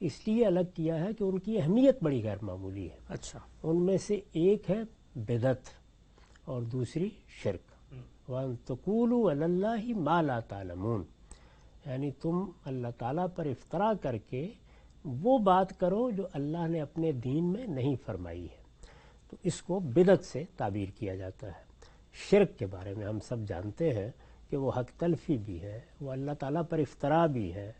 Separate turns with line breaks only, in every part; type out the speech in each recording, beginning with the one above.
اس لیے الگ کیا ہے کہ ان کی اہمیت بڑی غیر معمولی ہے.
اچھا.
ان میں سے ایک ہے بدعت اور دوسری شرک. وَأَن تَقُولُوا عَلَى اللَّهِ مَا لَا تَعْلَمُونَ، یعنی تم اللہ تعالیٰ پر افطرا کر کے وہ بات کرو جو اللہ نے اپنے دین میں نہیں فرمائی ہے. تو اس کو بدعت سے تعبیر کیا جاتا ہے. شرک کے بارے میں ہم سب جانتے ہیں کہ وہ حق تلفی بھی ہے، وہ اللہ تعالیٰ پر افطرا بھی ہے،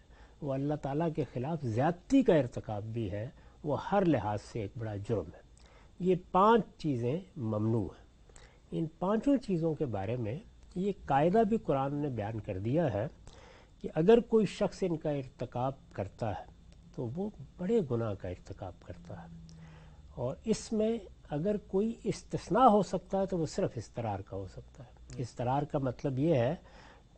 وہ اللہ تعالیٰ کے خلاف زیادتی کا ارتکاب بھی ہے، وہ ہر لحاظ سے ایک بڑا جرم ہے. یہ 5 چیزیں ممنوع ہیں. ان 5 چیزوں کے بارے میں یہ قاعدہ بھی قرآن نے بیان کر دیا ہے کہ اگر کوئی شخص ان کا ارتکاب کرتا ہے تو وہ بڑے گناہ کا ارتکاب کرتا ہے. اور اس میں اگر کوئی استثناء ہو سکتا ہے تو وہ صرف اضطرار کا ہو سکتا ہے. اضطرار کا مطلب یہ ہے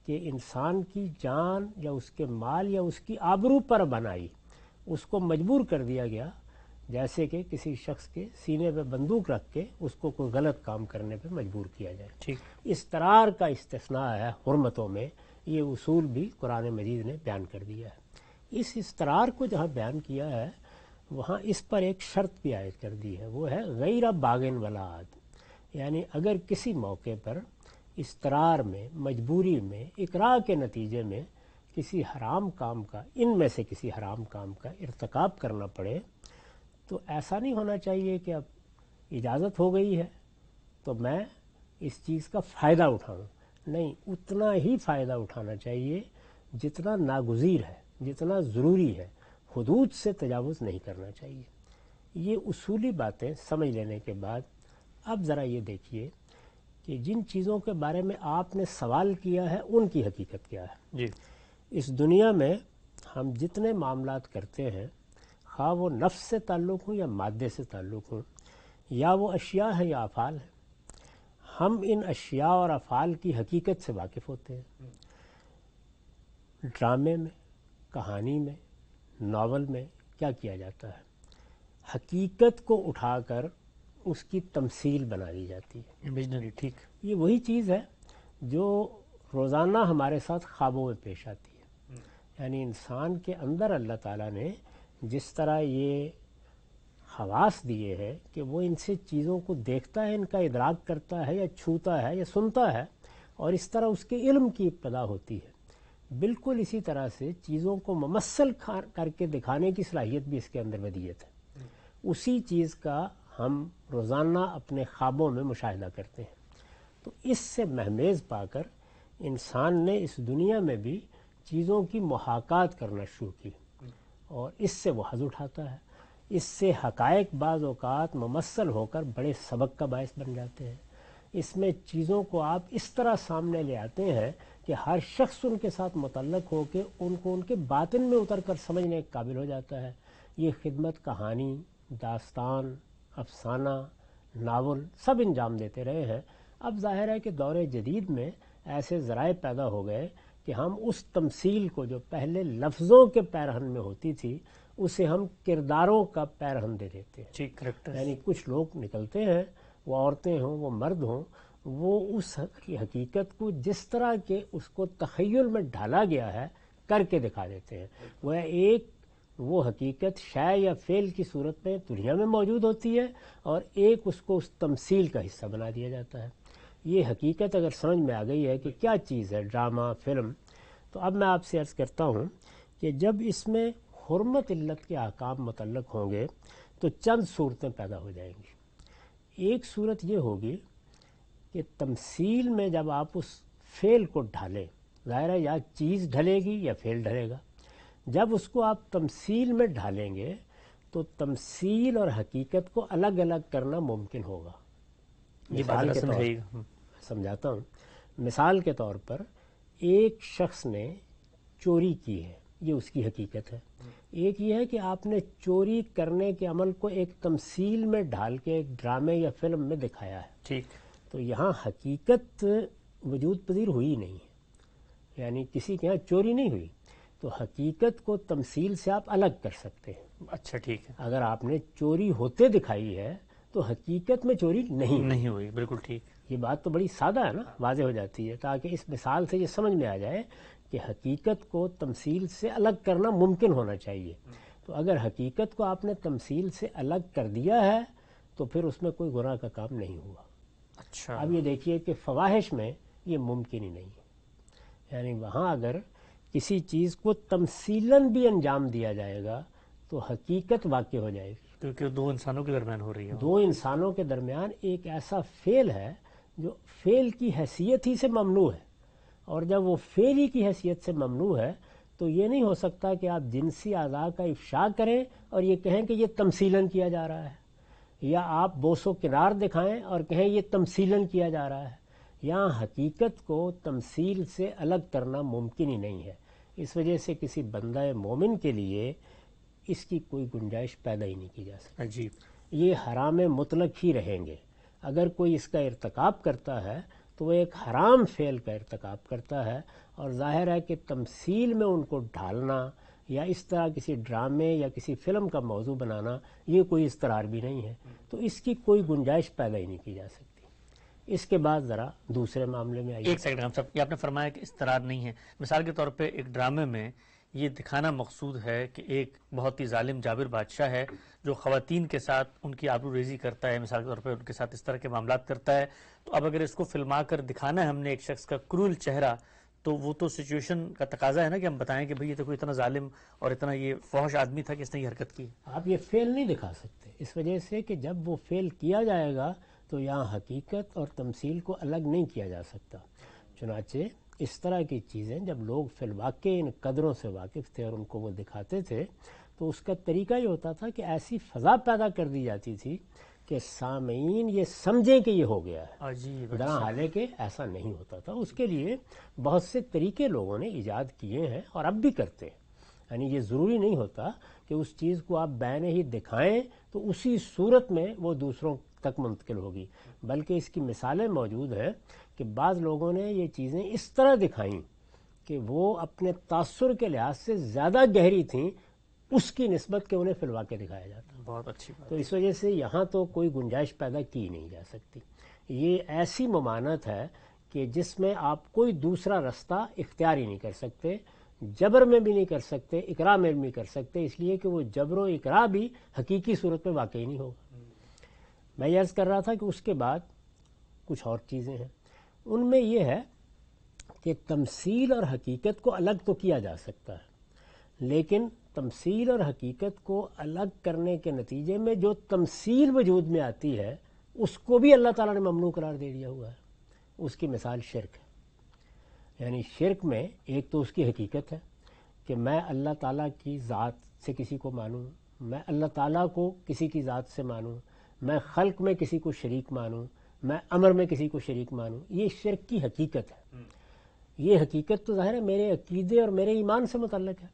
کہ انسان کی جان یا اس کے مال یا اس کی آبرو پر بنائی اس کو مجبور کر دیا گیا، جیسے کہ کسی شخص کے سینے پہ بندوق رکھ کے اس کو کوئی غلط کام کرنے پہ مجبور کیا جائے.
ٹھیک.
اضطرار کا استثناء ہے حرمتوں میں، یہ اصول بھی قرآن مجید نے بیان کر دیا ہے. اس اضطرار کو جہاں بیان کیا ہے وہاں اس پر ایک شرط بھی عائد کر دی ہے، وہ ہے غیر باغن ولا عاد. یعنی اگر کسی موقع پر اضطرار میں، مجبوری میں، اکراہ کے نتیجے میں کسی حرام کام کا، ان میں سے کسی حرام کام کا ارتکاب کرنا پڑے تو ایسا نہیں ہونا چاہیے کہ اب اجازت ہو گئی ہے تو میں اس چیز کا فائدہ اٹھاؤں. نہیں، اتنا ہی فائدہ اٹھانا چاہیے جتنا ناگزیر ہے، جتنا ضروری ہے. حدود سے تجاوز نہیں کرنا چاہیے. یہ اصولی باتیں سمجھ لینے کے بعد اب ذرا یہ دیکھیے کہ جن چیزوں کے بارے میں آپ نے سوال کیا ہے ان کی حقیقت کیا ہے.
جی.
اس دنیا میں ہم جتنے معاملات کرتے ہیں، خواہ وہ نفس سے تعلق ہوں یا مادے سے تعلق ہوں، یا وہ اشیاء ہیں یا افعال ہیں، ہم ان اشیاء اور افعال کی حقیقت سے واقف ہوتے ہیں. ڈرامے میں، کہانی میں، ناول میں کیا کیا جاتا ہے؟ حقیقت کو اٹھا کر اس کی تمثیل بنا دی جاتی ہے.
امیجنری. ٹھیک.
یہ وہی چیز ہے جو روزانہ ہمارے ساتھ خوابوں میں پیش آتی ہے. یعنی انسان کے اندر اللہ تعالیٰ نے جس طرح یہ حواس دیے ہیں کہ وہ ان سے چیزوں کو دیکھتا ہے، ان کا ادراک کرتا ہے یا چھوتا ہے یا سنتا ہے، اور اس طرح اس کے علم کی ابتدا ہوتی ہے. بالکل اسی طرح سے چیزوں کو ممثل کر کے دکھانے کی صلاحیت بھی اس کے اندر ودیت ہے. اسی چیز کا ہم روزانہ اپنے خوابوں میں مشاہدہ کرتے ہیں. تو اس سے مہمیز پا کر انسان نے اس دنیا میں بھی چیزوں کی محاکات کرنا شروع کی، اور اس سے وہ حظ اٹھاتا ہے. اس سے حقائق بعض اوقات ممثل ہو کر بڑے سبق کا باعث بن جاتے ہیں. اس میں چیزوں کو آپ اس طرح سامنے لے آتے ہیں کہ ہر شخص ان کے ساتھ متعلق ہو کے ان کو ان کے باطن میں اتر کر سمجھنے کے قابل ہو جاتا ہے. یہ خدمت کہانی، داستان، افسانہ، ناول سب انجام دیتے رہے ہیں. اب ظاہر ہے کہ دور جدید میں ایسے ذرائع پیدا ہو گئے کہ ہم اس تمثیل کو جو پہلے لفظوں کے پیرہن میں ہوتی تھی اسے ہم کرداروں کا پیرہن دے دیتے ہیں. یعنی کچھ لوگ نکلتے ہیں، وہ عورتیں ہوں، وہ مرد ہوں، وہ اس حقیقت کو جس طرح کہ اس کو تخیل میں ڈھالا گیا ہے کر کے دکھا دیتے ہیں. وہ حقیقت شے یا فعل کی صورت میں دنیا میں موجود ہوتی ہے، اور ایک اس کو اس تمثیل کا حصہ بنا دیا جاتا ہے. یہ حقیقت اگر سمجھ میں آ گئی ہے کہ کیا چیز ہے ڈرامہ، فلم، تو اب میں آپ سے عرض کرتا ہوں کہ جب اس میں حرمت علت کے احکام متعلق ہوں گے تو چند صورتیں پیدا ہو جائیں گی. ایک صورت یہ ہوگی کہ تمثیل میں جب آپ اس فعل کو ڈھالیں، ظاہر ہے یا چیز ڈھلے گی یا فعل ڈھلے گا. جب اس کو آپ تمثیل میں ڈھالیں گے تو تمثیل اور حقیقت کو الگ الگ کرنا ممکن ہوگا. مثال کے طور سمجھاتا ہوں. مثال کے طور پر ایک شخص نے چوری کی ہے، یہ اس کی حقیقت ہے. ایک یہ ہے کہ آپ نے چوری کرنے کے عمل کو ایک تمثیل میں ڈھال کے ایک ڈرامے یا فلم میں دکھایا ہے.
ٹھیک.
تو یہاں حقیقت وجود پذیر ہوئی نہیں ہے، یعنی کسی کے یہاں چوری نہیں ہوئی. تو حقیقت کو تمثیل سے آپ الگ کر سکتے ہیں.
اچھا ٹھیک ہے.
اگر آپ نے چوری ہوتے دکھائی ہے تو حقیقت میں چوری نہیں
ہوئی. بالکل ٹھیک.
یہ بات تو بڑی سادہ ہے نا، واضح ہو جاتی ہے، تاکہ اس مثال سے یہ سمجھ میں آ جائے کہ حقیقت کو تمثیل سے الگ کرنا ممکن ہونا چاہیے. تو اگر حقیقت کو آپ نے تمثیل سے الگ کر دیا ہے تو پھر اس میں کوئی گناہ کا کام نہیں ہوا۔
اچھا،
اب یہ دیکھیے کہ فواحش میں یہ ممکن ہی نہیں ہے، یعنی وہاں اگر کسی چیز کو تمثیلاً بھی انجام دیا جائے گا تو حقیقت واقع ہو جائے گی۔
کیونکہ دو انسانوں کے درمیان ہو رہی ہے۔
دو انسانوں کے درمیان ایک ایسا فعل ہے جو فعل کی حیثیت ہی سے ممنوع ہے، اور جب وہ فعل ہی کی حیثیت سے ممنوع ہے تو یہ نہیں ہو سکتا کہ آپ جنسی اعضاء کا افشا کریں اور یہ کہیں کہ یہ تمثیلاً کیا جا رہا ہے، یا آپ بوس و کنار دکھائیں اور کہیں یہ تمثیلاً کیا جا رہا ہے۔ یہاں حقیقت کو تمثیل سے الگ کرنا ممکن ہی نہیں ہے، اس وجہ سے کسی بندہ مومن کے لیے اس کی کوئی گنجائش پیدا ہی نہیں کی جا سکتی۔
عجیب،
یہ حرام مطلق ہی رہیں گے۔ اگر کوئی اس کا ارتکاب کرتا ہے تو وہ ایک حرام فعل کا ارتکاب کرتا ہے، اور ظاہر ہے کہ تمثیل میں ان کو ڈھالنا یا اس طرح کسی ڈرامے یا کسی فلم کا موضوع بنانا یہ کوئی اضطرار بھی نہیں ہے، تو اس کی کوئی گنجائش پیدا ہی نہیں کی جا سکتی۔ اس کے بعد ذرا دوسرے معاملے میں آئیے۔
ایک سیکنڈ ہم سب، یہ آپ نے فرمایا کہ اضطرار نہیں ہے، مثال کے طور پہ ایک ڈرامے میں یہ دکھانا مقصود ہے کہ ایک بہت ہی ظالم جابر بادشاہ ہے جو خواتین کے ساتھ ان کی آبرو ریزی کرتا ہے، مثال کے طور پہ ان کے ساتھ اس طرح کے معاملات کرتا ہے، تو اب اگر اس کو فلما کر دکھانا ہے ہم نے ایک شخص کا کرول چہرہ، تو وہ تو سچویشن کا تقاضا ہے نا کہ ہم بتائیں کہ بھئی یہ تو کوئی اتنا ظالم اور اتنا یہ فحش آدمی تھا کہ اس نے یہ حرکت کی۔
آپ یہ فعل نہیں دکھا سکتے، اس وجہ سے کہ جب وہ فعل کیا جائے گا تو یہاں حقیقت اور تمثیل کو الگ نہیں کیا جا سکتا۔ چنانچہ اس طرح کی چیزیں جب لوگ فی الواقع ان قدروں سے واقف تھے اور ان کو وہ دکھاتے تھے تو اس کا طریقہ یہ ہوتا تھا کہ ایسی فضا پیدا کر دی جاتی تھی کہ سامعین یہ سمجھیں کہ یہ ہو گیا ہے،
عجیب،
حالانکہ ایسا نہیں ہوتا تھا۔ اس کے لیے بہت سے طریقے لوگوں نے ایجاد کیے ہیں اور اب بھی کرتے ہیں، یعنی یہ ضروری نہیں ہوتا کہ اس چیز کو آپ بعین ہی دکھائیں تو اسی صورت میں وہ دوسروں تک منتقل ہوگی، بلکہ اس کی مثالیں موجود ہیں کہ بعض لوگوں نے یہ چیزیں اس طرح دکھائیں کہ وہ اپنے تاثر کے لحاظ سے زیادہ گہری تھیں اس کی نسبت کہ انہیں فی الواقع دکھایا جاتا۔
بہت اچھی بات۔
تو اس وجہ سے یہاں تو کوئی گنجائش پیدا کی نہیں جا سکتی۔ یہ ایسی ممانعت ہے کہ جس میں آپ کوئی دوسرا رستہ اختیار ہی نہیں کر سکتے، جبر میں بھی نہیں کر سکتے، اکراہ میں بھی نہیں کر سکتے، اس لیے کہ وہ جبر و اکراہ بھی حقیقی صورت میں واقعی نہیں ہوگا۔ میں یہ عرض کر رہا تھا کہ اس کے بعد کچھ اور چیزیں ہیں، ان میں یہ ہے کہ تمثیل اور حقیقت کو الگ تو کیا جا سکتا ہے، لیکن تمثیل اور حقیقت کو الگ کرنے کے نتیجے میں جو تمثیل وجود میں آتی ہے اس کو بھی اللہ تعالیٰ نے ممنوع قرار دے دیا ہوا ہے۔ اس کی مثال شرک ہے، یعنی شرک میں ایک تو اس کی حقیقت ہے کہ میں اللہ تعالیٰ کی ذات سے کسی کو مانوں، میں اللہ تعالیٰ کو کسی کی ذات سے مانوں، میں خلق میں کسی کو شریک مانوں، میں امر میں کسی کو شریک مانوں، یہ شرک کی حقیقت ہے۔ یہ حقیقت تو ظاہر ہے میرے عقیدے اور میرے ایمان سے متعلق ہے،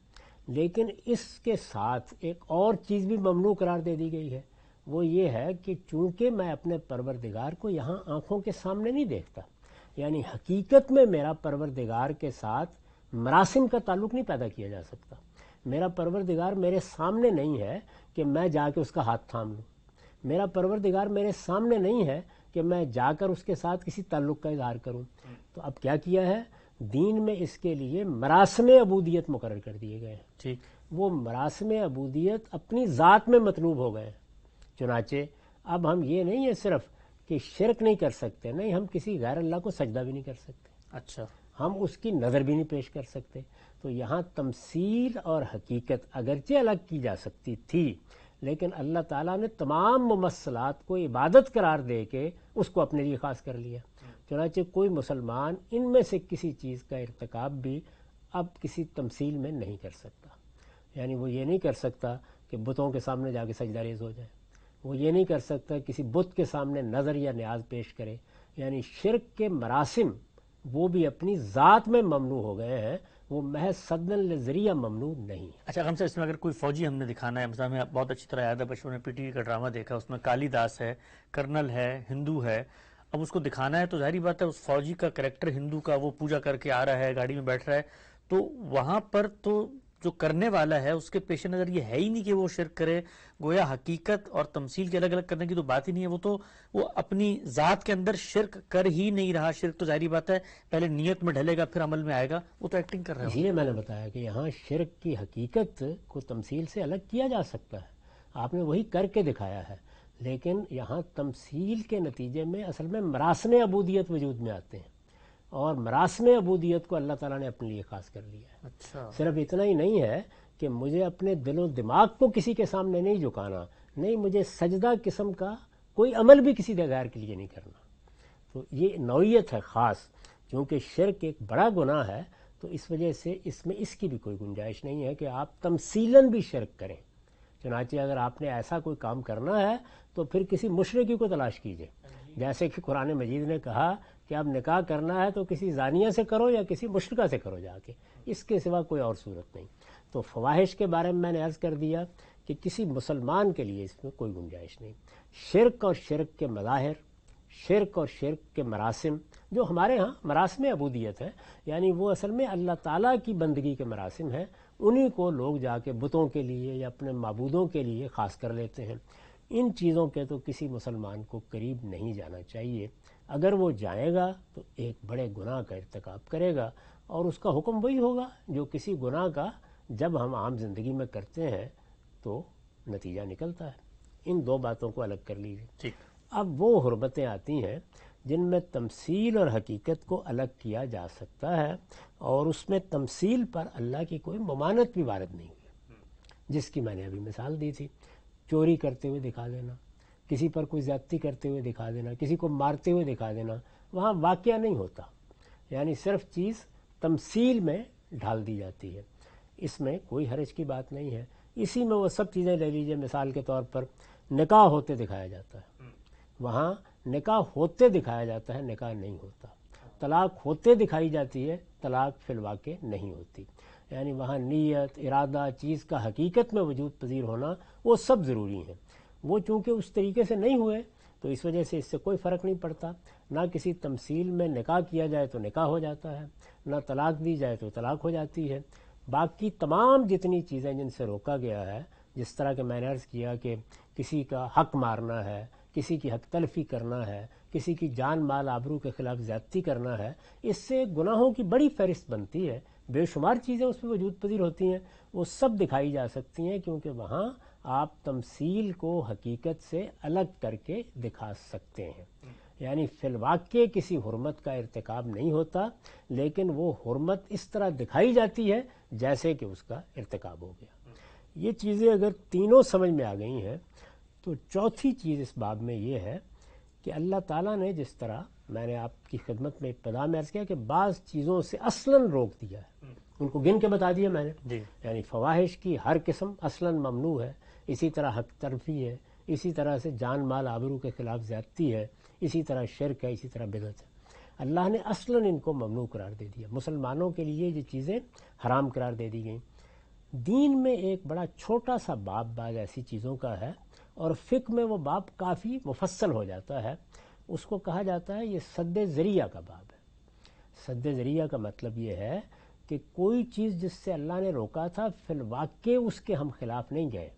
لیکن اس کے ساتھ ایک اور چیز بھی ممنوع قرار دے دی گئی ہے، وہ یہ ہے کہ چونکہ میں اپنے پروردگار کو یہاں آنکھوں کے سامنے نہیں دیکھتا، یعنی حقیقت میں میرا پروردگار کے ساتھ مراسم کا تعلق نہیں پیدا کیا جا سکتا۔ میرا پروردگار میرے سامنے نہیں ہے کہ میں جا کے اس کا ہاتھ تھام لوں، میرا پروردگار میرے سامنے نہیں ہے کہ میں جا کر اس کے ساتھ کسی تعلق کا اظہار کروں۔ تو اب کیا کیا ہے، دین میں اس کے لیے مراسم عبودیت مقرر کر دیے گئے ہیں۔
ٹھیک،
وہ مراسم عبودیت اپنی ذات میں مطلوب ہو گئے ہیں۔ چنانچہ اب ہم یہ نہیں ہے صرف کہ شرک نہیں کر سکتے، نہیں، ہم کسی غیر اللہ کو سجدہ بھی نہیں کر سکتے،
اچھا،
ہم اس کی نظر بھی نہیں پیش کر سکتے۔ تو یہاں تمثیل اور حقیقت اگرچہ الگ کی جا سکتی تھی، لیکن اللہ تعالیٰ نے تمام ممثلات کو عبادت قرار دے کے اس کو اپنے لیے خاص کر لیا۔ چنانچہ کوئی مسلمان ان میں سے کسی چیز کا ارتکاب بھی اب کسی تمثیل میں نہیں کر سکتا، یعنی وہ یہ نہیں کر سکتا کہ بتوں کے سامنے جا کے سجدہ ریز ہو جائے، وہ یہ نہیں کر سکتا کسی بت کے سامنے نظر یا نیاز پیش کرے، یعنی شرک کے مراسم وہ بھی اپنی ذات میں ممنوع ہو گئے ہیں، وہ محض صدن لذریعہ ممنوع نہیں۔
اچھا ہم سے اس میں اگر کوئی فوجی ہم نے دکھانا ہے، مثلا ہمیں بہت اچھی طرح یاد ہے بچپن میں پی ٹی وی کا ڈرامہ دیکھا، اس میں کالی داس ہے، کرنل ہے، ہندو ہے، اب اس کو دکھانا ہے تو ظاہری بات ہے اس فوجی کا کریکٹر ہندو کا وہ پوجا کر کے آ رہا ہے، گاڑی میں بیٹھ رہا ہے، تو وہاں پر تو جو کرنے والا ہے اس کے پیش نظر یہ ہے ہی نہیں کہ وہ شرک کرے. گویا حقیقت اور تمثیل کے الگ الگ کرنے کی تو بات ہی نہیں ہے. وہ اپنی ذات کے اندر شرک کر ہی نہیں رہا. شرک تو ظاہری بات ہے پہلے نیت میں ڈھلے گا پھر عمل میں آئے گا. وہ تو ایکٹنگ کر رہا ہے.
اسی لیے میں نے بتایا کہ یہاں شرک کی حقیقت کو تمثیل سے الگ کیا جا سکتا ہے. آپ نے وہی کر کے دکھایا ہے. لیکن یہاں تمثیل کے نتیجے میں اصل میں مراسم عبودیت وجود میں آتے ہیں، اور مراسم عبودیت کو اللہ تعالیٰ نے اپنے لیے خاص کر لیا ہے.
اچھا،
صرف اتنا ہی نہیں ہے کہ مجھے اپنے دل و دماغ کو کسی کے سامنے نہیں جھکانا، نہیں مجھے سجدہ قسم کا کوئی عمل بھی کسی غیر کے لیے نہیں کرنا. تو یہ نوعیت ہے خاص. چونکہ شرک ایک بڑا گناہ ہے تو اس وجہ سے اس میں اس کی بھی کوئی گنجائش نہیں ہے کہ آپ تمثیلاً بھی شرک کریں. چنانچہ اگر آپ نے ایسا کوئی کام کرنا ہے تو پھر کسی مشرکی کو تلاش کیجئے. جیسے کہ قرآن مجید نے کہا کہ اب نکاح کرنا ہے تو کسی زانیہ سے کرو یا کسی مشرکہ سے کرو جا کے، اس کے سوا کوئی اور صورت نہیں. تو فواحش کے بارے میں نے عرض کر دیا کہ کسی مسلمان کے لیے اس میں کوئی گنجائش نہیں. شرک اور شرک کے مظاہر، شرک اور شرک کے مراسم جو ہمارے ہاں مراسم عبودیت ہے، یعنی وہ اصل میں اللہ تعالیٰ کی بندگی کے مراسم ہیں، انہی کو لوگ جا کے بتوں کے لیے یا اپنے معبودوں کے لیے خاص کر لیتے ہیں. ان چیزوں کے تو کسی مسلمان کو قریب نہیں جانا چاہیے. اگر وہ جائے گا تو ایک بڑے گناہ کا ارتکاب کرے گا، اور اس کا حکم وہی ہوگا جو کسی گناہ کا جب ہم عام زندگی میں کرتے ہیں تو نتیجہ نکلتا ہے. ان دو باتوں کو الگ کر لیجیے. اب وہ حرمتیں آتی ہیں جن میں تمثیل اور حقیقت کو الگ کیا جا سکتا ہے، اور اس میں تمثیل پر اللہ کی کوئی ممانعت بھی وارد نہیں ہوئی، جس کی میں نے ابھی مثال دی تھی. چوری کرتے ہوئے دکھا دینا، کسی پر کوئی زیادتی کرتے ہوئے دکھا دینا، کسی کو مارتے ہوئے دکھا دینا، وہاں واقعہ نہیں ہوتا، یعنی صرف چیز تمثیل میں ڈھال دی جاتی ہے. اس میں کوئی حرج کی بات نہیں ہے. اسی میں وہ سب چیزیں لے لیجئے. مثال کے طور پر نکاح ہوتے دکھایا جاتا ہے، وہاں نکاح ہوتے دکھایا جاتا ہے، نکاح نہیں ہوتا. طلاق ہوتے دکھائی جاتی ہے، طلاق فی الواقع نہیں ہوتی. یعنی وہاں نیت، ارادہ، چیز کا حقیقت میں وجود پذیر ہونا وہ سب ضروری ہیں. وہ چونکہ اس طریقے سے نہیں ہوئے تو اس وجہ سے اس سے کوئی فرق نہیں پڑتا. نہ کسی تمثیل میں نکاح کیا جائے تو نکاح ہو جاتا ہے، نہ طلاق دی جائے تو طلاق ہو جاتی ہے. باقی تمام جتنی چیزیں جن سے روکا گیا ہے، جس طرح کہ میں نے عرض کیا کہ کسی کا حق مارنا ہے، کسی کی حق تلفی کرنا ہے، کسی کی جان مال آبرو کے خلاف زیادتی کرنا ہے، اس سے گناہوں کی بڑی فہرست بنتی ہے. بے شمار چیزیں اس میں وجود پذیر ہوتی ہیں، وہ سب دکھائی جا سکتی ہیں، کیونکہ وہاں آپ تمثیل کو حقیقت سے الگ کر کے دکھا سکتے ہیں. یعنی فی الواقع کسی حرمت کا ارتکاب نہیں ہوتا، لیکن وہ حرمت اس طرح دکھائی جاتی ہے جیسے کہ اس کا ارتکاب ہو گیا. یہ چیزیں اگر تینوں سمجھ میں آ گئی ہیں تو چوتھی چیز اس باب میں یہ ہے کہ اللہ تعالیٰ نے جس طرح میں نے آپ کی خدمت میں ابتدا میں عرض کیا کہ بعض چیزوں سے اصلاً روک دیا ہے، ان کو گن کے بتا دیا میں نے. یعنی فواحش کی ہر قسم اصلاً ممنوع ہے، اسی طرح حق تلفی ہے، اسی طرح سے جان مال آبرو کے خلاف زیادتی ہے، اسی طرح شرک ہے، اسی طرح بدعت ہے. اللہ نے اصلاً ان کو ممنوع قرار دے دیا. مسلمانوں کے لیے یہ چیزیں حرام قرار دے دی گئیں. دین میں ایک بڑا چھوٹا سا باب بعض ایسی چیزوں کا ہے، اور فقہ میں وہ باب کافی مفصل ہو جاتا ہے. اس کو کہا جاتا ہے یہ سد ذریعہ کا باب ہے. سد ذریعہ کا مطلب یہ ہے کہ کوئی چیز جس سے اللہ نے روکا تھا فی الواقع اس کے ہم خلاف نہیں گئے،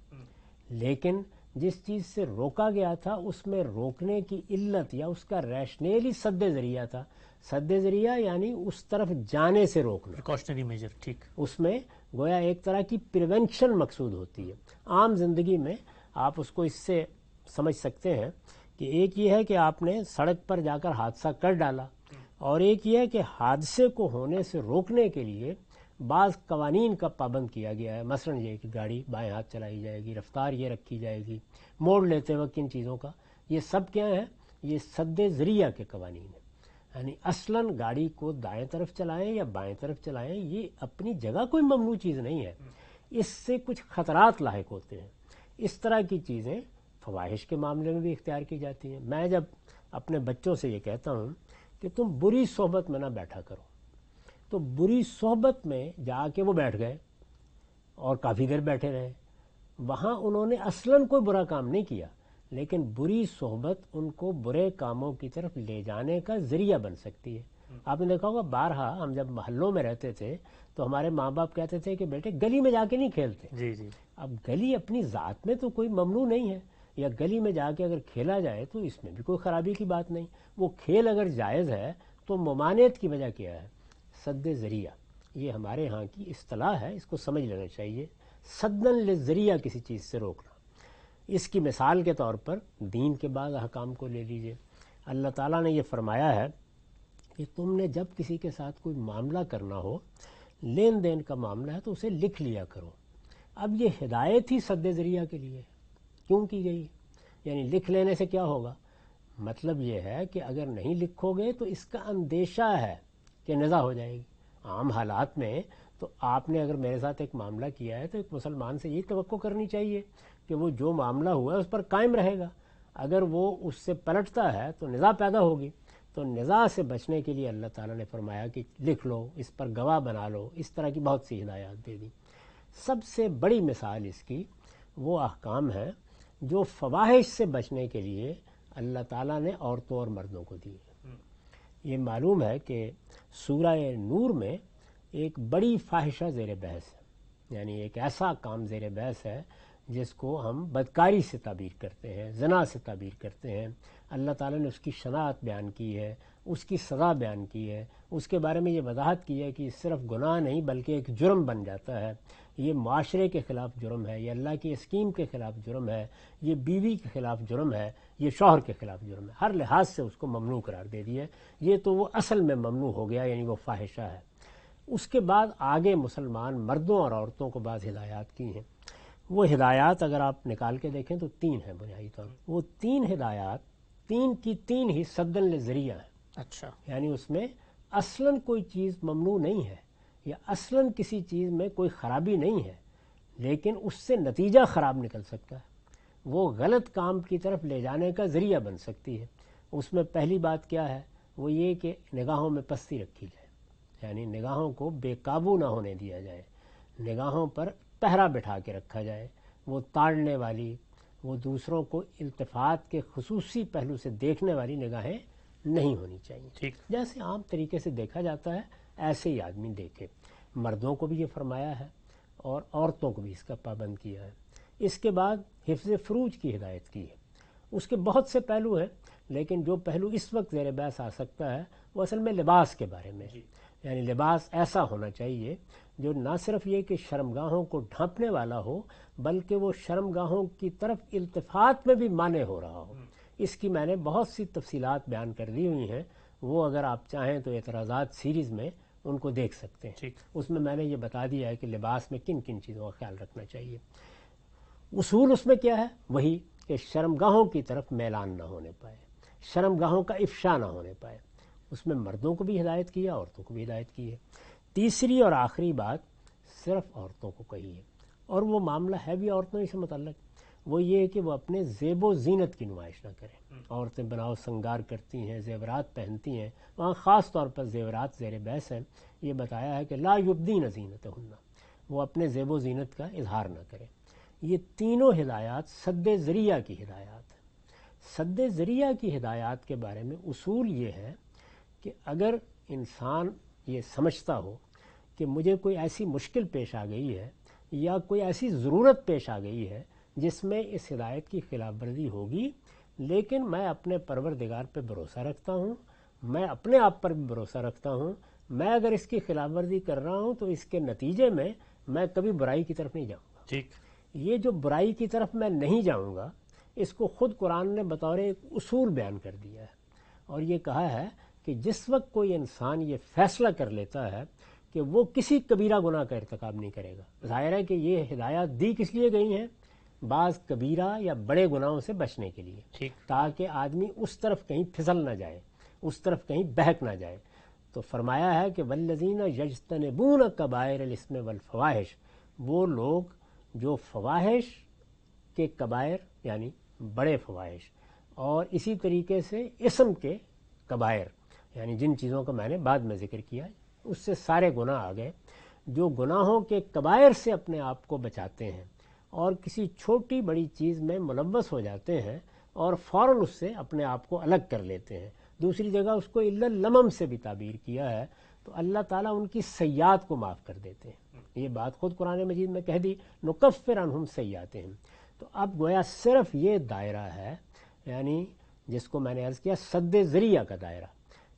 لیکن جس چیز سے روکا گیا تھا اس میں روکنے کی علت یا اس کا ریشنیلی سد ذریعہ تھا. سد ذریعہ یعنی اس طرف جانے سے روکنا،
پریکاشنری میجر. ٹھیک،
اس میں گویا ایک طرح کی پریونشن مقصود ہوتی ہے. عام زندگی میں آپ اس کو اس سے سمجھ سکتے ہیں کہ ایک یہ ہے کہ آپ نے سڑک پر جا کر حادثہ کر ڈالا، اور ایک یہ ہے کہ حادثے کو ہونے سے روکنے کے لیے بعض قوانین کا پابند کیا گیا ہے. مثلا یہ کہ گاڑی بائیں ہاتھ چلائی جائے گی، رفتار یہ رکھی جائے گی، موڑ لیتے وقت ان چیزوں کا. یہ سب کیا ہے؟ یہ سد ذریعہ کے قوانین ہیں. یعنی اصلاً گاڑی کو دائیں طرف چلائیں یا بائیں طرف چلائیں یہ اپنی جگہ کوئی ممنوع چیز نہیں ہے، اس سے کچھ خطرات لاحق ہوتے ہیں. اس طرح کی چیزیں فواحش کے معاملے میں بھی اختیار کی جاتی ہیں. میں جب اپنے بچوں سے یہ کہتا ہوں کہ تم بری صحبت میں نہ بیٹھا کرو، تو بری صحبت میں جا کے وہ بیٹھ گئے اور کافی دیر بیٹھے رہے. وہاں انہوں نے اصلاً کوئی برا کام نہیں کیا، لیکن بری صحبت ان کو برے کاموں کی طرف لے جانے کا ذریعہ بن سکتی ہے. آپ نے دیکھا ہوگا بارہا ہم جب محلوں میں رہتے تھے تو ہمارے ماں باپ کہتے تھے کہ بیٹے گلی میں جا کے نہیں کھیلتے.
جی جی.
اب گلی اپنی ذات میں تو کوئی ممنوع نہیں ہے، یا گلی میں جا کے اگر کھیلا جائے تو اس میں بھی کوئی خرابی کی بات نہیں. وہ کھیل اگر جائز ہے تو ممانعت کی وجہ کیا ہے؟ سد ذریعہ. یہ ہمارے ہاں کی اصطلاح ہے، اس کو سمجھ لینا چاہیے. سدن للذریعہ، کسی چیز سے روکنا. اس کی مثال کے طور پر دین کے بعض احکام کو لے لیجئے. اللہ تعالیٰ نے یہ فرمایا ہے کہ تم نے جب کسی کے ساتھ کوئی معاملہ کرنا ہو، لین دین کا معاملہ ہے، تو اسے لکھ لیا کرو. اب یہ ہدایت ہی سد ذریعہ کے لیے کیوں کی گئی؟ یعنی لکھ لینے سے کیا ہوگا؟ مطلب یہ ہے کہ اگر نہیں لکھو گے تو اس کا اندیشہ ہے کہ نزاع ہو جائے گی. عام حالات میں تو آپ نے اگر میرے ساتھ ایک معاملہ کیا ہے تو ایک مسلمان سے یہ توقع کرنی چاہیے کہ وہ جو معاملہ ہوا ہے اس پر قائم رہے گا. اگر وہ اس سے پلٹتا ہے تو نزاع پیدا ہوگی. تو نزاع سے بچنے کے لیے اللہ تعالیٰ نے فرمایا کہ لکھ لو، اس پر گواہ بنا لو. اس طرح کی بہت سی ہدایات دے دی. سب سے بڑی مثال اس کی وہ احکام ہیں جو فواحش سے بچنے کے لیے اللہ تعالیٰ نے عورتوں اور مردوں کو دی. یہ معلوم ہے کہ سورہ نور میں ایک بڑی فاحشہ زیر بحث ہے، یعنی ایک ایسا کام زیر بحث ہے جس کو ہم بدکاری سے تعبیر کرتے ہیں، زنا سے تعبیر کرتے ہیں. اللہ تعالیٰ نے اس کی شناعت بیان کی ہے، اس کی سزا بیان کی ہے، اس کے بارے میں یہ وضاحت کی ہے کہ یہ صرف گناہ نہیں بلکہ ایک جرم بن جاتا ہے. یہ معاشرے کے خلاف جرم ہے، یہ اللہ کی اسکیم کے خلاف جرم ہے، یہ بیوی کے خلاف جرم ہے، یہ شوہر کے خلاف جرم ہے. ہر لحاظ سے اس کو ممنوع قرار دے دیا ہے. یہ تو وہ اصل میں ممنوع ہو گیا، یعنی وہ فاحشہ ہے. اس کے بعد آگے مسلمان مردوں اور عورتوں کو بعض ہدایات کی ہیں. وہ ہدایات اگر آپ نکال کے دیکھیں تو 3 ہیں بنیادی طور پر. وہ 3 ہدایات 3 کی 3 ہی سدن للذریعہ ہیں.
اچھا.
یعنی اس میں اصلاً کوئی چیز ممنوع نہیں ہے، یا اصلاً کسی چیز میں کوئی خرابی نہیں ہے، لیکن اس سے نتیجہ خراب نکل سکتا ہے، وہ غلط کام کی طرف لے جانے کا ذریعہ بن سکتی ہے. اس میں پہلی بات کیا ہے؟ وہ یہ کہ نگاہوں میں پستی رکھی جائے، یعنی نگاہوں کو بے قابو نہ ہونے دیا جائے، نگاہوں پر پہرا بٹھا کے رکھا جائے. وہ تاڑنے والی، وہ دوسروں کو التفات کے خصوصی پہلو سے دیکھنے والی نگاہیں نہیں ہونی چاہیے.
ٹھیک.
جیسے عام طریقے سے دیکھا جاتا ہے ایسے ہی آدمی دیکھے. مردوں کو بھی یہ فرمایا ہے اور عورتوں کو بھی اس کا پابند کیا ہے. اس کے بعد حفظ فروج کی ہدایت کی ہے. اس کے بہت سے پہلو ہیں، لیکن جو پہلو اس وقت زیر بحث آ سکتا ہے وہ اصل میں لباس کے بارے میں ہے. یعنی لباس ایسا ہونا چاہیے جو نہ صرف یہ کہ شرمگاہوں کو ڈھانپنے والا ہو، بلکہ وہ شرمگاہوں کی طرف التفات میں بھی مانع ہو رہا ہو. اس کی میں نے بہت سی تفصیلات بیان کر دی ہوئی ہیں، وہ اگر آپ چاہیں تو اعتراضات سیریز میں ان کو دیکھ سکتے ہیں. اس میں نے یہ بتا دیا ہے کہ لباس میں کن کن چیزوں کا خیال رکھنا چاہیے. اصول اس میں کیا ہے؟ وہی کہ شرمگاہوں کی طرف میلان نہ ہونے پائے، شرمگاہوں کا افشا نہ ہونے پائے. اس میں مردوں کو بھی ہدایت کی ہے، عورتوں کو بھی ہدایت کی ہے. تیسری اور آخری بات صرف عورتوں کو کہی ہے، اور وہ معاملہ ہے بھی عورتوں ہی سے متعلق. وہ یہ کہ وہ اپنے زیب و زینت کی نمائش نہ کریں. عورتیں بناؤ سنگار کرتی ہیں، زیورات پہنتی ہیں. وہاں خاص طور پر زیورات زیر بحث ہیں. یہ بتایا ہے کہ لا یبدین زینتہن، وہ اپنے زیب و زینت کا اظہار نہ کریں. یہ تینوں ہدایات سد ذریعہ کی ہدایات ہیں. سد ذریعہ کی ہدایات کے بارے میں اصول یہ ہے کہ اگر انسان یہ سمجھتا ہو کہ مجھے کوئی ایسی مشکل پیش آ گئی ہے یا کوئی ایسی ضرورت پیش آ گئی ہے جس میں اس ہدایت کی خلاف ورزی ہوگی، لیکن میں اپنے پروردگار پہ بھروسہ رکھتا ہوں، میں اپنے آپ پر بھی بھروسہ رکھتا ہوں، میں اگر اس کی خلاف ورزی کر رہا ہوں تو اس کے نتیجے میں کبھی برائی کی طرف نہیں جاؤں گا.
ٹھیک.
یہ جو برائی کی طرف میں نہیں جاؤں گا، اس کو خود قرآن نے بطور ایک اصول بیان کر دیا ہے، اور یہ کہا ہے کہ جس وقت کوئی انسان یہ فیصلہ کر لیتا ہے کہ وہ کسی کبیرہ گناہ کا ارتکاب نہیں کرے گا. ظاہر ہے کہ یہ ہدایات دی کس لیے گئی ہیں؟ بعض کبیرہ یا بڑے گناہوں سے بچنے کے لیے، تاکہ آدمی اس طرف کہیں پھسل نہ جائے، اس طرف کہیں بہک نہ جائے. تو فرمایا ہے کہ والذین یجتنبون کبائر الاسم والفواحش، وہ لوگ جو فواحش کے کبائر یعنی بڑے فواحش، اور اسی طریقے سے اسم کے کبائر یعنی جن چیزوں کا میں نے بعد میں ذکر کیا، اس سے سارے گناہ آ گئے، جو گناہوں کے کبائر سے اپنے آپ کو بچاتے ہیں اور کسی چھوٹی بڑی چیز میں ملوث ہو جاتے ہیں اور فوراً اس سے اپنے آپ کو الگ کر لیتے ہیں، دوسری جگہ اس کو الا لمم سے بھی تعبیر کیا ہے، تو اللہ تعالیٰ ان کی سیئات کو معاف کر دیتے ہیں۔ یہ بات خود قرآن مجید میں کہہ دی، نکفر عنہم سیئاتہم۔ تو اب گویا صرف یہ دائرہ ہے، یعنی جس کو میں نے عرض کیا سد ذریعہ کا دائرہ،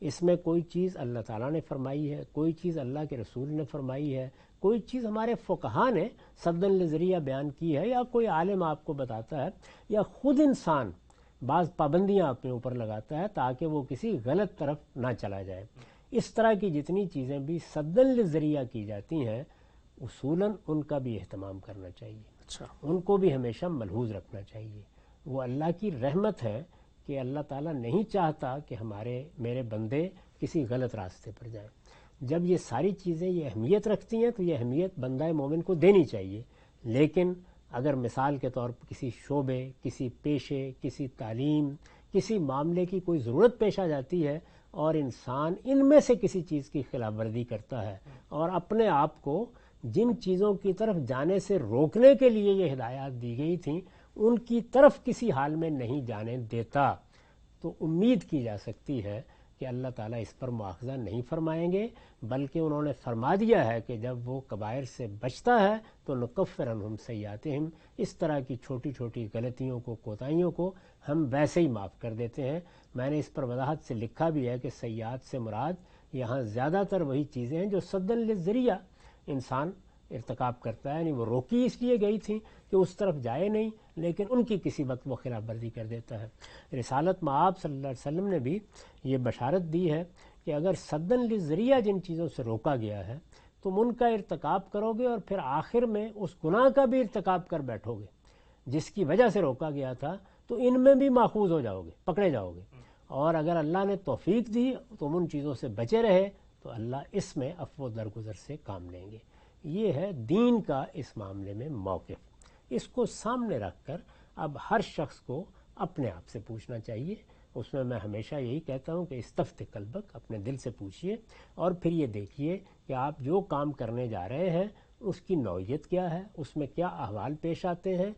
اس میں کوئی چیز اللہ تعالیٰ نے فرمائی ہے، کوئی چیز اللہ کے رسول نے فرمائی ہے، کوئی چیز ہمارے فقہا نے سدن لذریعہ بیان کی ہے، یا کوئی عالم آپ کو بتاتا ہے، یا خود انسان بعض پابندیاں اپنے اوپر لگاتا ہے تاکہ وہ کسی غلط طرف نہ چلا جائے۔ اس طرح کی جتنی چیزیں بھی سدن لذریعہ کی جاتی ہیں، اصولاً ان کا بھی اہتمام کرنا چاہیے، ان کو بھی ہمیشہ ملحوظ رکھنا چاہیے۔ وہ اللہ کی رحمت ہے کہ اللہ تعالیٰ نہیں چاہتا کہ میرے بندے کسی غلط راستے پر جائیں۔ جب یہ ساری چیزیں یہ اہمیت رکھتی ہیں تو یہ اہمیت بندہ مومن کو دینی چاہیے، لیکن اگر مثال کے طور پر کسی شعبے، کسی پیشے، کسی تعلیم، کسی معاملے کی کوئی ضرورت پیش آ جاتی ہے اور انسان ان میں سے کسی چیز کی خلاف ورزی کرتا ہے اور اپنے آپ کو جن چیزوں کی طرف جانے سے روکنے کے لیے یہ ہدایات دی گئی تھیں ان کی طرف کسی حال میں نہیں جانے دیتا، تو امید کی جا سکتی ہے کہ اللہ تعالیٰ اس پر مواخذہ نہیں فرمائیں گے، بلکہ انہوں نے فرما دیا ہے کہ جب وہ کبائر سے بچتا ہے تو نکفر عنہم سیئاتہم، اس طرح کی چھوٹی چھوٹی غلطیوں کو، کوتاہیوں کو ہم ویسے ہی معاف کر دیتے ہیں۔ میں نے اس پر وضاحت سے لکھا بھی ہے کہ سیئات سے مراد یہاں زیادہ تر وہی چیزیں ہیں جو سدن للذریعہ انسان ارتکاب کرتا ہے، یعنی وہ روکی اس لیے گئی تھیں کہ اس طرف جائے نہیں، لیکن ان کی کسی وقت وہ خلاف ورزی کر دیتا ہے۔ رسالت مآب صلی اللہ علیہ وسلم نے بھی یہ بشارت دی ہے کہ اگر سدن للذریعہ جن چیزوں سے روکا گیا ہے تم ان کا ارتکاب کرو گے اور پھر آخر میں اس گناہ کا بھی ارتکاب کر بیٹھو گے جس کی وجہ سے روکا گیا تھا، تو ان میں بھی ماخوذ ہو جاؤ گے، پکڑے جاؤ گے، اور اگر اللہ نے توفیق دی تم ان چیزوں سے بچے رہے تو اللہ اس میں عفو و درگزر سے کام لیں گے۔ یہ ہے دین کا اس معاملے میں موقف۔ اس کو سامنے رکھ کر اب ہر شخص کو اپنے آپ سے پوچھنا چاہیے۔ اس میں ہمیشہ یہی کہتا ہوں کہ استفت قلبک، اپنے دل سے پوچھئے اور پھر یہ دیکھیے کہ آپ جو کام کرنے جا رہے ہیں اس کی نوعیت کیا ہے، اس میں کیا احوال پیش آتے ہیں۔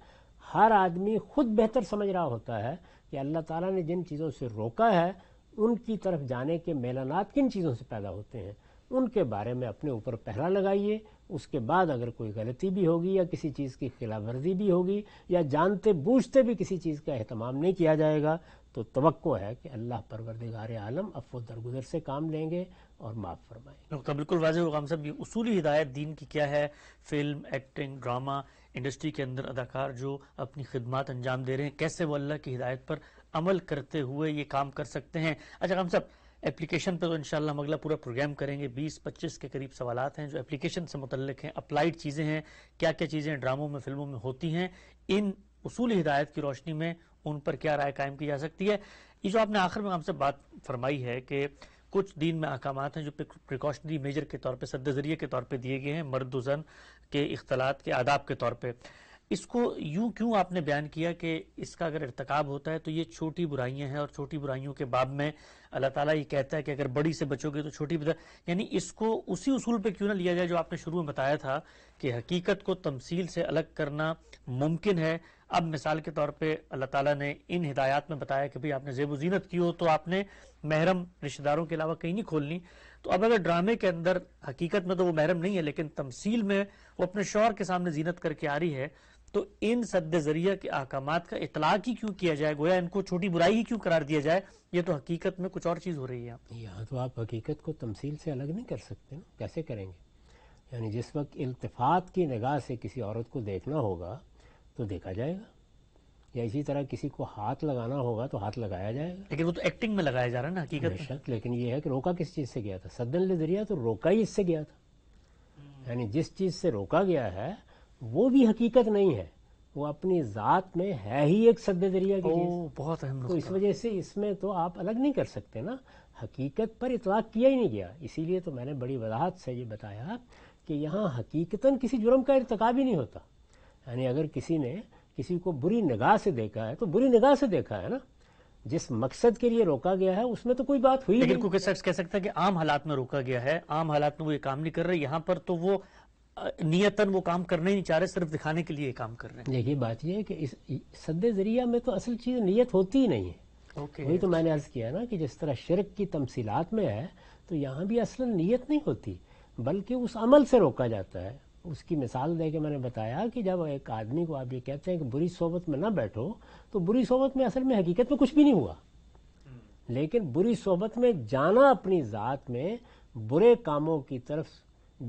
ہر آدمی خود بہتر سمجھ رہا ہوتا ہے کہ اللہ تعالیٰ نے جن چیزوں سے روکا ہے ان کی طرف جانے کے میلانات کن چیزوں سے پیدا ہوتے ہیں، ان کے بارے میں اپنے اوپر پہرا لگائیے۔ اس کے بعد اگر کوئی غلطی بھی ہوگی یا کسی چیز کی خلاف ورزی بھی ہوگی یا جانتے بوجھتے بھی کسی چیز کا اہتمام نہیں کیا جائے گا تو توقع ہے کہ اللہ پروردگار عالم عفو درگزر سے کام لیں گے اور معاف فرمائیں گے۔
نقطہ بالکل واضح ہوگا ہم سب۔ یہ اصولی ہدایت دین کی کیا ہے؟ فلم، ایکٹنگ، ڈرامہ انڈسٹری کے اندر اداکار جو اپنی خدمات انجام دے رہے ہیں کیسے وہ اللہ کی ہدایت پر عمل کرتے ہوئے یہ کام کر سکتے ہیں۔ اچھا ہم سب اپلیکیشن پہ تو انشاءاللہ ہم اگلا پورا پروگرام کریں گے۔ 20-25 کے قریب سوالات ہیں جو اپلیکیشن سے متعلق ہیں، اپلائیڈ چیزیں ہیں، کیا کیا چیزیں ڈراموں میں، فلموں میں ہوتی ہیں، ان اصول ہدایت کی روشنی میں ان پر کیا رائے قائم کی جا سکتی ہے۔ یہ جو آپ نے آخر میں ہم سے بات فرمائی ہے کہ کچھ دین میں احکامات ہیں جو پریکاشنری میجر کے طور پہ، سد ذریعہ کے طور پہ دیے گئے ہیں مرد و زن کے اختلاط کے آداب کے طور پہ، اس کو یوں کیوں آپ نے بیان کیا کہ اس کا اگر ارتکاب ہوتا ہے تو یہ چھوٹی برائیاں ہیں، اور چھوٹی برائیوں کے باب میں اللہ تعالیٰ یہ کہتا ہے کہ اگر بڑی سے بچو گے تو چھوٹی یعنی اس کو اسی اصول پہ کیوں نہ لیا جائے جو آپ نے شروع میں بتایا تھا کہ حقیقت کو تمثیل سے الگ کرنا ممکن ہے۔ اب مثال کے طور پہ اللہ تعالیٰ نے ان ہدایات میں بتایا کہ بھئی آپ نے زیب و زینت کی ہو تو آپ نے محرم رشتہ داروں کے علاوہ کہیں نہیں کھولنی، تو اب اگر ڈرامے کے اندر حقیقت میں تو وہ محرم نہیں ہے لیکن تمثیل میں وہ اپنے شوہر کے سامنے زینت کر کے آ رہی ہے، تو ان سد ذریعہ کے احکامات کا اطلاق ہی کیوں کیا جائے؟ گویا ان کو چھوٹی برائی ہی کیوں قرار دیا جائے؟ یہ تو حقیقت میں کچھ اور چیز ہو رہی ہے۔
یہاں تو آپ حقیقت کو تمثیل سے الگ نہیں کر سکتے نا، کیسے کریں گے؟ یعنی جس وقت التفات کی نگاہ سے کسی عورت کو دیکھنا ہوگا تو دیکھا جائے گا، یا اسی طرح کسی کو ہاتھ لگانا ہوگا تو ہاتھ لگایا جائے گا۔
لیکن وہ تو ایکٹنگ میں لگایا جا رہا ہے نا حقیقت میں۔
شک، لیکن یہ ہے کہ روکا کس چیز سے گیا تھا؟ سدن لذریعہ تو روکا ہی اس سے گیا تھا، یعنی جس چیز سے روکا گیا ہے وہ بھی حقیقت نہیں ہے، وہ اپنی ذات میں ہے ہی ایک سد ذریعہ کی چیز۔
بہت اہم
تو اس وجہ سے اس میں تو آپ الگ نہیں کر سکتے نا، حقیقت پر اطلاق کیا ہی نہیں گیا۔ اسی لیے تو میں نے بڑی وضاحت سے یہ بتایا کہ یہاں حقیقتاً کسی جرم کا ارتکاب ہی نہیں ہوتا، یعنی اگر کسی نے کسی کو بری نگاہ سے دیکھا ہے تو بری نگاہ سے دیکھا ہے نا، جس مقصد کے لیے روکا گیا ہے اس میں تو کوئی بات ہوئی نہیں۔
لیکن کوئی شخص کہہ سکتا ہے کہ عام حالات میں روکا گیا ہے، عام حالات میں وہ یہ کام نہیں کر رہے، یہاں پر تو وہ نیتاً وہ کام کرنے ہی نہیں چاہ رہے، صرف دکھانے کے لیے یہ کام کر رہے ہیں۔
دیکھیے بات یہ ہے کہ اس سد ذریعہ میں تو اصل چیز نیت ہوتی ہی نہیں ہے، وہی تو میں نے عرض کیا نا کہ جس طرح شرک کی تمثیلات میں ہے تو یہاں بھی اصلا نیت نہیں ہوتی بلکہ اس عمل سے روکا جاتا ہے. اس کی مثال دے کے میں نے بتایا کہ جب ایک آدمی کو آپ یہ کہتے ہیں کہ بری صحبت میں نہ بیٹھو تو بری صحبت میں اصل میں حقیقت میں کچھ بھی نہیں ہوا، لیکن بری صحبت میں جانا اپنی ذات میں برے کاموں کی طرف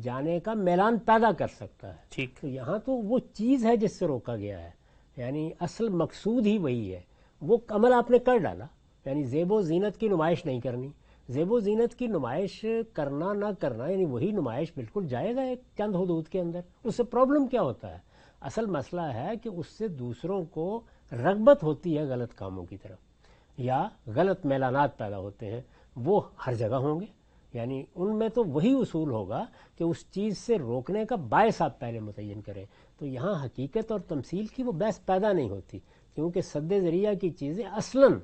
جانے کا میلان پیدا کر سکتا ہے. تو یہاں تو وہ چیز ہے جس سے روکا گیا ہے، یعنی اصل مقصود ہی وہی ہے. وہ عمل آپ نے کر ڈالا، یعنی زیب و زینت کی نمائش نہیں کرنی. زیب و زینت کی نمائش کرنا نہ کرنا یعنی وہی نمائش بالکل جائز ہے ایک چند حدود کے اندر. اس سے پرابلم کیا ہوتا ہے؟ اصل مسئلہ ہے کہ اس سے دوسروں کو رغبت ہوتی ہے غلط کاموں کی طرف یا غلط میلانات پیدا ہوتے ہیں. وہ ہر جگہ ہوں گے، یعنی ان میں تو وہی اصول ہوگا کہ اس چیز سے روکنے کا باعث آپ پہلے متعین کریں. تو یہاں حقیقت اور تمثیل کی وہ بحث پیدا نہیں ہوتی، کیونکہ سد ذریعہ کی چیزیں اصلاً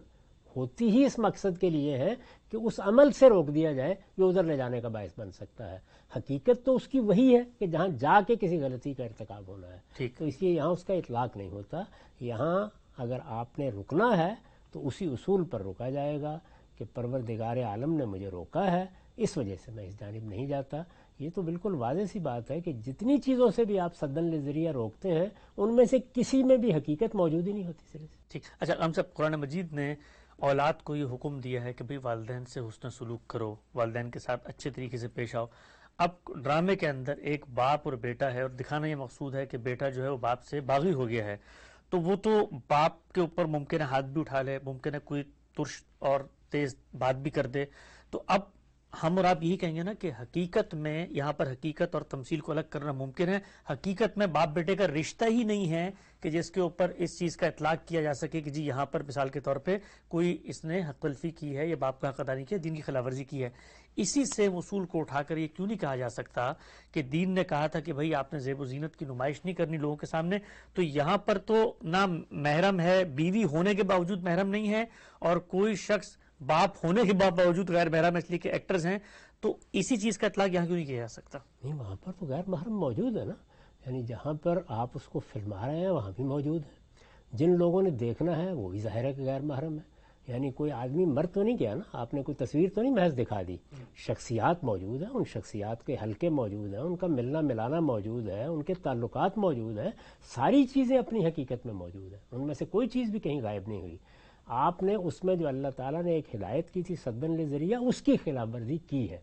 ہوتی ہی اس مقصد کے لیے ہے کہ اس عمل سے روک دیا جائے جو ادھر لے جانے کا باعث بن سکتا ہے. حقیقت تو اس کی وہی ہے کہ جہاں جا کے کسی غلطی کا ارتکاب ہونا ہے، تو اس لیے یہاں اس کا اطلاق نہیں ہوتا. یہاں اگر آپ نے رکنا ہے تو اسی اصول پر روکا جائے گا کہ پروردگار عالم نے مجھے روکا ہے، اس وجہ سے میں اس جانب نہیں جاتا. یہ تو بالکل واضح سی بات ہے کہ جتنی چیزوں سے بھی آپ سدن لذریعہ روکتے ہیں ان میں سے کسی میں بھی حقیقت موجود ہی نہیں ہوتی سرے سے.
ٹھیک. اچھا ہم صاحب، قرآن مجید نے اولاد کو یہ حکم دیا ہے کہ بھئی والدین سے حسن سلوک کرو، والدین کے ساتھ اچھے طریقے سے پیش آؤ. اب ڈرامے کے اندر ایک باپ اور بیٹا ہے اور دکھانا یہ مقصود ہے کہ بیٹا جو ہے وہ باپ سے باغی ہو گیا ہے، تو وہ تو باپ کے اوپر ممکن ہے ہاتھ بھی اٹھا لے، ممکن ہے کوئی ترش اور تیز بات بھی کر دے. تو اب ہم اور آپ یہی کہیں گے نا کہ حقیقت میں یہاں پر حقیقت اور تمثیل کو الگ کرنا ممکن ہے. حقیقت میں باپ بیٹے کا رشتہ ہی نہیں ہے کہ جس کے اوپر اس چیز کا اطلاق کیا جا سکے کہ جی یہاں پر مثال کے طور پہ کوئی اس نے حق تلفی کی ہے یا باپ کا حق ادا نہیں کیا، دین کی خلاف ورزی کی ہے. اسی سے اصول کو اٹھا کر یہ کیوں نہیں کہا جا سکتا کہ دین نے کہا تھا کہ بھئی آپ نے زیب و زینت کی نمائش نہیں کرنی لوگوں کے سامنے، تو یہاں پر تو نہ محرم ہے، بیوی ہونے کے باوجود محرم نہیں ہے، اور کوئی شخص باپ ہونے کے باوجود غیر محرم اس لیے کہ ایکٹرز ہیں، تو اسی چیز کا اطلاق یہاں کیوں نہیں کیا جا سکتا؟
نہیں، وہاں پر تو غیر محرم موجود ہے نا، یعنی جہاں پر آپ اس کو فلما رہے ہیں وہاں بھی موجود ہے. جن لوگوں نے دیکھنا ہے وہ بھی ظاہر ہے کہ غیر محرم ہے. یعنی کوئی آدمی مر تو نہیں گیا نا، آپ نے کوئی تصویر تو نہیں محض دکھا دی. شخصیات موجود ہیں، ان شخصیات کے حلقے موجود ہیں، ان کا ملنا ملانا موجود ہے، ان کے تعلقات موجود ہیں، ساری چیزیں اپنی حقیقت میں موجود ہیں، ان میں سے کوئی چیز بھی کہیں غائب نہیں ہوئی. آپ نے اس میں جو اللہ تعالیٰ نے ایک ہدایت کی تھی سدن لذریعہ، اس کی خلاف ورزی کی ہے.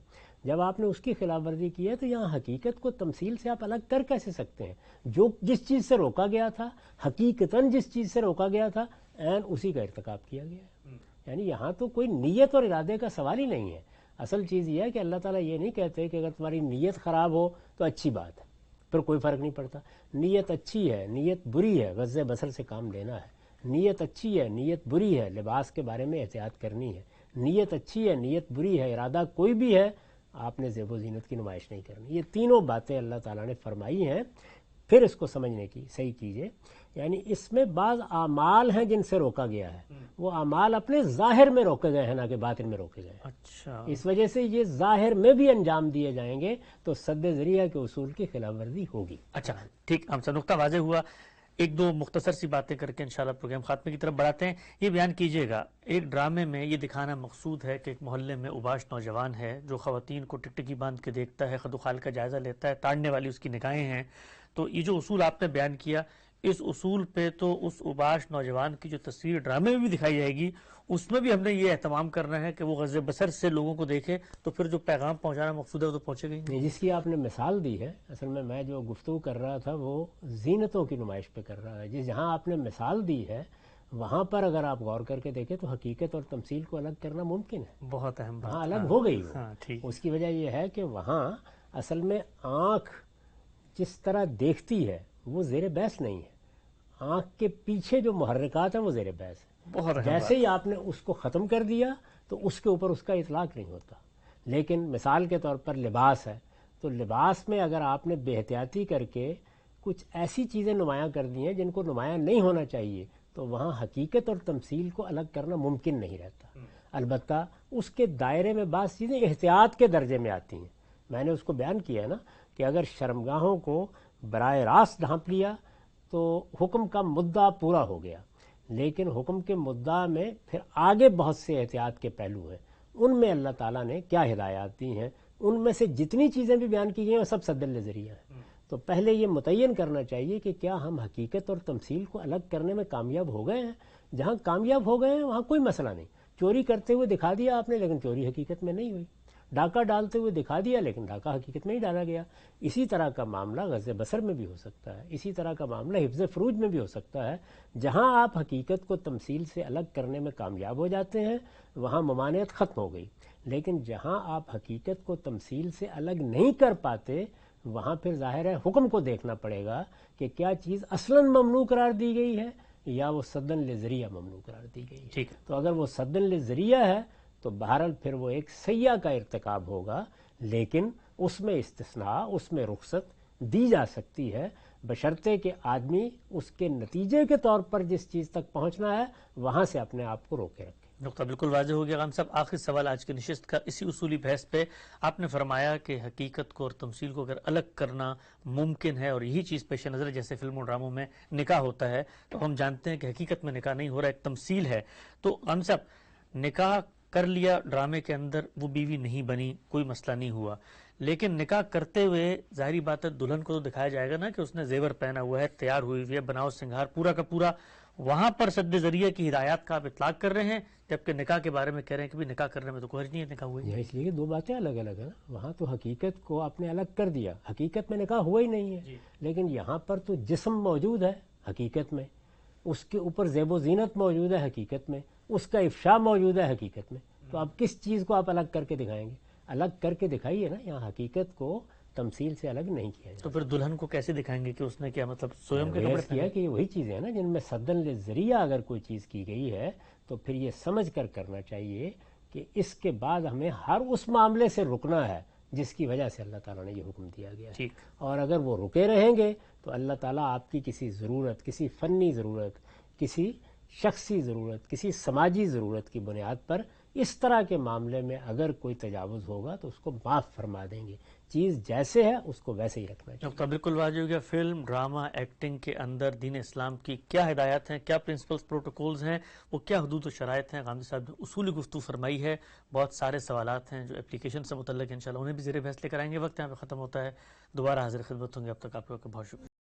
جب آپ نے اس کی خلاف ورزی کی ہے تو یہاں حقیقت کو تمثیل سے آپ الگ کر کیسے سکتے ہیں؟ جو جس چیز سے روکا گیا تھا، حقیقتاً جس چیز سے روکا گیا تھا، عین اسی کا ارتکاب کیا گیا ہے. یعنی یہاں تو کوئی نیت اور ارادے کا سوال ہی نہیں ہے. اصل چیز یہ ہے کہ اللہ تعالیٰ یہ نہیں کہتے کہ اگر تمہاری نیت خراب ہو تو اچھی بات ہے، پھر کوئی فرق نہیں پڑتا. نیت اچھی ہے، نیت بری ہے، غض بصر سے کام لینا ہے. نیت اچھی ہے، نیت بری ہے، لباس کے بارے میں احتیاط کرنی ہے. نیت اچھی ہے، نیت بری ہے، ارادہ کوئی بھی ہے، آپ نے زیب و زینت کی نمائش نہیں کرنی. یہ تینوں باتیں اللہ تعالیٰ نے فرمائی ہیں. پھر اس کو سمجھنے کی صحیح کیجئے، یعنی اس میں بعض اعمال ہیں جن سے روکا گیا ہے، وہ اعمال اپنے ظاہر میں روکے گئے ہیں نہ کہ باطن میں روکے گئے ہیں.
اچھا،
اس وجہ سے یہ ظاہر میں بھی انجام دیے جائیں گے تو سد ذریعہ کے اصول کی خلاف ورزی ہوگی.
اچھا ٹھیک، ہم سے نقطہ واضح ہوا. ایک دو مختصر سی باتیں کر کے انشاءاللہ پروگرام خاتمے کی طرف بڑھاتے ہیں. یہ بیان کیجئے گا، ایک ڈرامے میں یہ دکھانا مقصود ہے کہ ایک محلے میں اوباش نوجوان ہے جو خواتین کو ٹکٹکی باندھ کے دیکھتا ہے، خد و خال کا جائزہ لیتا ہے، تاڑنے والی اس کی نگاہیں ہیں. تو یہ جو اصول آپ نے بیان کیا، اس اصول پہ تو اس اوباش نوجوان کی جو تصویر ڈرامے میں بھی دکھائی جائے گی، اس میں بھی ہم نے یہ اہتمام کرنا ہے کہ وہ غض بصر سے لوگوں کو دیکھے، تو پھر جو پیغام پہنچانا مقصود ہے وہ تو پہنچے گا ہی نہیں.
جس کی آپ نے مثال دی ہے، اصل میں جو گفتگو کر رہا تھا وہ زینتوں کی نمائش پہ کر رہا ہے. جہاں آپ نے مثال دی ہے وہاں پر اگر آپ غور کر کے دیکھیں تو حقیقت اور تمثیل کو الگ کرنا ممکن ہے.
بہت اہم بات.
ہاں، الگ ہو گئی وہ.
ٹھیک.
اس کی وجہ یہ ہے کہ وہاں اصل میں آنکھ جس طرح دیکھتی ہے وہ زیر بحث نہیں ہے، آنکھ کے پیچھے جو محرکات ہیں وہ زیر بحث ہے.
بہت اہم
جیسے ہی آپ نے اس کو ختم کر دیا تو اس کے اوپر اس کا اطلاق نہیں ہوتا. لیکن مثال کے طور پر لباس ہے، تو لباس میں اگر آپ نے بے احتیاطی کر کے کچھ ایسی چیزیں نمایاں کر دی ہیں جن کو نمایاں نہیں ہونا چاہیے تو وہاں حقیقت اور تمثیل کو الگ کرنا ممکن نہیں رہتا. البتہ اس کے دائرے میں بعض چیزیں احتیاط کے درجے میں آتی ہیں. میں نے اس کو بیان کیا ہے نا کہ اگر شرمگاہوں کو براہ راست ڈھانپ لیا تو حکم کا مدعا پورا ہو گیا، لیکن حکم کے مدعا میں پھر آگے بہت سے احتیاط کے پہلو ہیں، ان میں اللہ تعالیٰ نے کیا ہدایات دی ہیں، ان میں سے جتنی چیزیں بھی بیان کی گئی ہیں وہ سب سد ذریعہ ہیں۔ تو پہلے یہ متعین کرنا چاہیے کہ کیا ہم حقیقت اور تمثیل کو الگ کرنے میں کامیاب ہو گئے ہیں۔ جہاں کامیاب ہو گئے ہیں وہاں کوئی مسئلہ نہیں، چوری کرتے ہوئے دکھا دیا آپ نے لیکن چوری حقیقت میں نہیں ہوئی، ڈاکہ ڈالتے ہوئے دکھا دیا لیکن ڈاکہ حقیقت میں ہی ڈالا گیا۔ اسی طرح کا معاملہ غض بصر میں بھی ہو سکتا ہے، اسی طرح کا معاملہ حفظ فروج میں بھی ہو سکتا ہے۔ جہاں آپ حقیقت کو تمثیل سے الگ کرنے میں کامیاب ہو جاتے ہیں وہاں ممانعت ختم ہو گئی، لیکن جہاں آپ حقیقت کو تمثیل سے الگ نہیں کر پاتے وہاں پھر ظاہر ہے حکم کو دیکھنا پڑے گا کہ کیا چیز اصلاً ممنوع قرار دی گئی ہے یا وہ سدن لذریعہ ممنوع قرار دی گئی ہے۔
ٹھیک ہے،
تو اگر وہ سدن لذریعہ ہے تو بہرحال پھر وہ ایک سیاح کا ارتکاب ہوگا، لیکن اس میں استثناء، اس میں رخصت دی جا سکتی ہے بشرطے کہ آدمی اس کے نتیجے کے طور پر جس چیز تک پہنچنا ہے وہاں سے اپنے آپ کو روکے رکھے۔
نقطہ بالکل واضح ہو گیا۔ غام صاحب، آخری سوال آج کی نشست کا اسی اصولی بحث پہ، آپ نے فرمایا کہ حقیقت کو اور تمثیل کو اگر الگ کرنا ممکن ہے اور یہی چیز پیش نظر جیسے فلموں ڈراموں میں نکاح ہوتا ہے تو ہم جانتے ہیں کہ حقیقت میں نکاح نہیں ہو رہا، ایک تمثیل ہے۔ تو غام صاحب، نکاح کر لیا ڈرامے کے اندر، وہ بیوی نہیں بنی، کوئی مسئلہ نہیں ہوا، لیکن نکاح کرتے ہوئے ظاہری بات ہے دلہن کو تو دکھایا جائے گا نا کہ اس نے زیور پہنا ہوا ہے، تیار ہوئی ہوئی ہے، بناؤ سنگھار پورا کا پورا، وہاں پر سد ذریعہ کی ہدایات کا آپ اطلاق کر رہے ہیں، جبکہ نکاح کے بارے میں کہہ رہے ہیں کہ بھی نکاح کرنے میں تو کوئی حرج نہیں ہے، نکاح ہوئی
یہ اس لیے کہ دو باتیں الگ الگ ہیں نا، وہاں تو حقیقت کو آپ نے الگ کر دیا، حقیقت میں نکاح ہوا ہی نہیں ہے، لیکن یہاں پر تو جسم موجود ہے حقیقت میں، اس کے اوپر زیب و زینت موجود ہے حقیقت میں، اس کا افشا موجود ہے حقیقت میں، تو آپ کس چیز کو آپ الگ کر کے دکھائیں گے؟ الگ کر کے دکھائیے نا، یہاں حقیقت کو تمثیل سے الگ نہیں کیا جاتا۔
تو پھر دلہن کو کیسے دکھائیں گے کہ اس نے کیا مطلب سویم کے کپڑے
کیا کہ یہ وہی چیزیں ہیں نا جن میں سدن لذریعہ اگر کوئی چیز کی گئی ہے تو پھر یہ سمجھ کر کرنا چاہیے کہ اس کے بعد ہمیں ہر اس معاملے سے رکنا ہے جس کی وجہ سے اللہ تعالیٰ نے یہ حکم دیا گیا ہے، اور اگر وہ رکے رہیں گے تو اللہ تعالیٰ آپ کی کسی ضرورت، کسی فنی ضرورت، کسی شخصی ضرورت، کسی سماجی ضرورت کی بنیاد پر اس طرح کے معاملے میں اگر کوئی تجاوز ہوگا تو اس کو معاف فرما دیں گے، چیز جیسے ہے اس کو ویسے ہی رکھنا چاہیے۔
نقطہ بالکل واضح ہو گیا۔ فلم، ڈرامہ، ایکٹنگ کے اندر دین اسلام کی کیا ہدایات ہیں، کیا پرنسپلز، پروٹوکولز ہیں، وہ کیا حدود و شرائط ہیں، غامدی صاحب نے اصولی گفتگو فرمائی ہے۔ بہت سارے سوالات ہیں جو اپلیکیشن سے متعلق ہیں، انشاءاللہ انہیں بھی زیر بحث لے کر آئیں گے۔ وقت یہاں پہ ختم ہوتا ہے، دوبارہ حاضر خدمت ہوں گے، اب تک آپ لوگوں کا بہت شکریہ۔